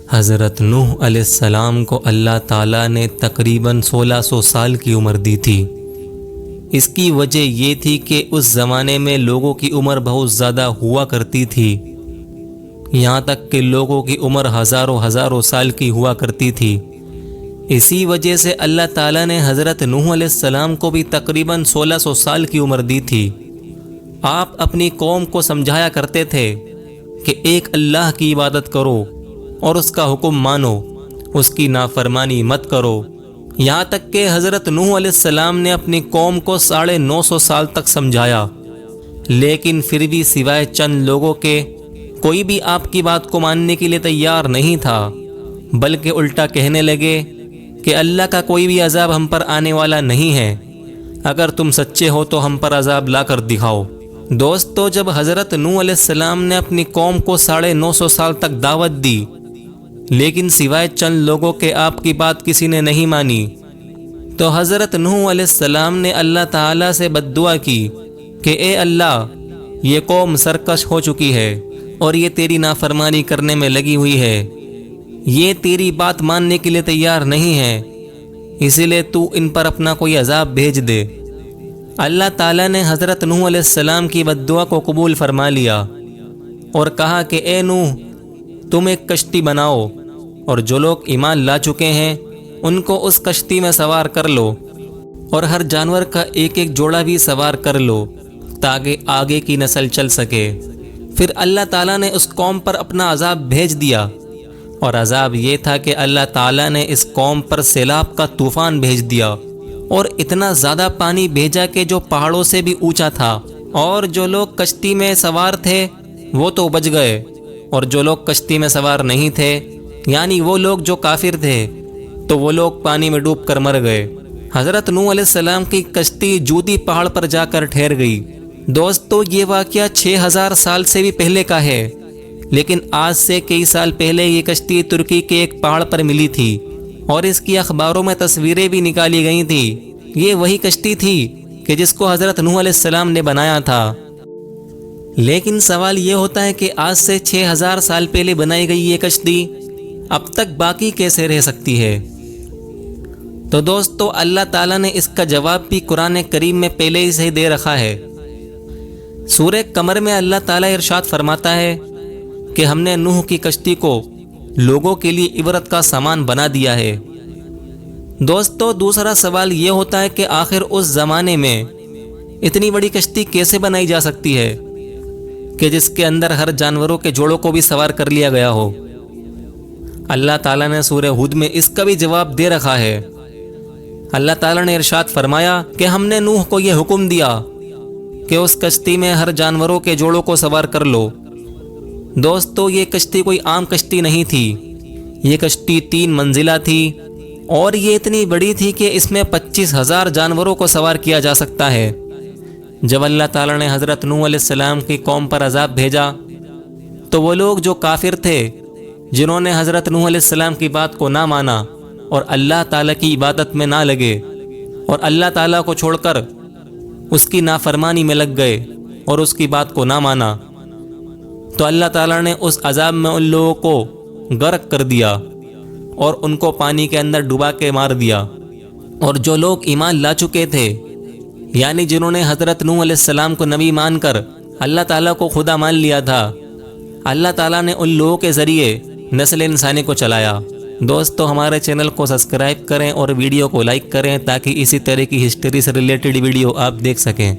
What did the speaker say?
حضرت نوح علیہ السلام کو اللہ تعالیٰ نے تقریباً 1600 سال کی عمر دی تھی۔ اس کی وجہ یہ تھی کہ اس زمانے میں لوگوں کی عمر بہت زیادہ ہوا کرتی تھی، یہاں تک کہ لوگوں کی عمر ہزاروں سال کی ہوا کرتی تھی۔ اسی وجہ سے اللہ تعالیٰ نے حضرت نوح علیہ السلام کو بھی تقریباً 1600 سال کی عمر دی تھی۔ آپ اپنی قوم کو سمجھایا کرتے تھے کہ ایک اللہ کی عبادت کرو اور اس کا حکم مانو، اس کی نافرمانی مت کرو۔ یہاں تک کہ حضرت نوح علیہ السلام نے اپنی قوم کو 950 سال تک سمجھایا، لیکن پھر بھی سوائے چند لوگوں کے کوئی بھی آپ کی بات کو ماننے کے لیے تیار نہیں تھا، بلکہ الٹا کہنے لگے کہ اللہ کا کوئی بھی عذاب ہم پر آنے والا نہیں ہے، اگر تم سچے ہو تو ہم پر عذاب لا کر دکھاؤ۔ دوستو، جب حضرت نوح علیہ السلام نے اپنی قوم کو 950 سال تک دعوت دی، لیکن سوائے چند لوگوں کے آپ کی بات کسی نے نہیں مانی، تو حضرت نوح علیہ السلام نے اللہ تعالیٰ سے بد دعا کی کہ اے اللہ، یہ قوم سرکش ہو چکی ہے اور یہ تیری نافرمانی کرنے میں لگی ہوئی ہے، یہ تیری بات ماننے کے لیے تیار نہیں ہے، اسی لیے تو ان پر اپنا کوئی عذاب بھیج دے۔ اللہ تعالیٰ نے حضرت نوح علیہ السلام کی بد دعا کو قبول فرما لیا اور کہا کہ اے نوح، تم ایک کشتی بناؤ اور جو لوگ ایمان لا چکے ہیں ان کو اس کشتی میں سوار کر لو، اور ہر جانور کا ایک ایک جوڑا بھی سوار کر لو تاکہ آگے کی نسل چل سکے۔ پھر اللہ تعالیٰ نے اس قوم پر اپنا عذاب بھیج دیا، اور عذاب یہ تھا کہ اللہ تعالیٰ نے اس قوم پر سیلاب کا طوفان بھیج دیا، اور اتنا زیادہ پانی بھیجا کہ جو پہاڑوں سے بھی اونچا تھا، اور جو لوگ کشتی میں سوار تھے وہ تو بچ گئے، اور جو لوگ کشتی میں سوار نہیں تھے، یعنی وہ لوگ جو کافر تھے، تو وہ لوگ پانی میں ڈوب کر مر گئے۔ حضرت نوح علیہ السلام کی کشتی جودی پہاڑ پر جا کر ٹھہر گئی۔ دوستو، یہ واقعہ 6000 سال سے بھی پہلے کا ہے، لیکن آج سے کئی سال پہلے یہ کشتی ترکی کے ایک پہاڑ پر ملی تھی، اور اس کی اخباروں میں تصویریں بھی نکالی گئی تھیں۔ یہ وہی کشتی تھی کہ جس کو حضرت نوح علیہ السلام نے بنایا تھا۔ لیکن سوال یہ ہوتا ہے کہ آج سے 6000 سال پہلے بنائی گئی یہ کشتی اب تک باقی کیسے رہ سکتی ہے؟ تو دوستو، اللہ تعالیٰ نے اس کا جواب بھی قرآن کریم میں پہلے ہی سے دے رکھا ہے۔ سورہ قمر میں اللہ تعالیٰ ارشاد فرماتا ہے کہ ہم نے نوح کی کشتی کو لوگوں کے لیے عبرت کا سامان بنا دیا ہے۔ دوستو، دوسرا سوال یہ ہوتا ہے کہ آخر اس زمانے میں اتنی بڑی کشتی کیسے بنائی جا سکتی ہے کہ جس کے اندر ہر جانوروں کے جوڑوں کو بھی سوار کر لیا گیا ہو؟ اللہ تعالیٰ نے سورہ ہود میں اس کا بھی جواب دے رکھا ہے۔ اللہ تعالیٰ نے ارشاد فرمایا کہ ہم نے نوح کو یہ حکم دیا کہ اس کشتی میں ہر جانوروں کے جوڑوں کو سوار کر لو۔ دوستو، یہ کشتی کوئی عام کشتی نہیں تھی، یہ کشتی 3 منزلہ تھی، اور یہ اتنی بڑی تھی کہ اس میں 25,000 جانوروں کو سوار کیا جا سکتا ہے۔ جب اللہ تعالیٰ نے حضرت نوح علیہ السلام کی قوم پر عذاب بھیجا، تو وہ لوگ جو کافر تھے، جنہوں نے حضرت نوح علیہ السلام کی بات کو نہ مانا اور اللہ تعالیٰ کی عبادت میں نہ لگے، اور اللہ تعالیٰ کو چھوڑ کر اس کی نافرمانی میں لگ گئے اور اس کی بات کو نہ مانا، تو اللہ تعالیٰ نے اس عذاب میں ان لوگوں کو غرق کر دیا اور ان کو پانی کے اندر ڈبا کے مار دیا۔ اور جو لوگ ایمان لا چکے تھے، یعنی جنہوں نے حضرت نوح علیہ السلام کو نبی مان کر اللہ تعالیٰ کو خدا مان لیا تھا، اللہ تعالیٰ نے ان لوگوں کے ذریعے نسل انسانی کو چلایا۔ دوستو، ہمارے چینل کو سبسکرائب کریں اور ویڈیو کو لائک کریں تاکہ اسی طرح کی ہسٹری سے ریلیٹڈ ویڈیو آپ دیکھ سکیں۔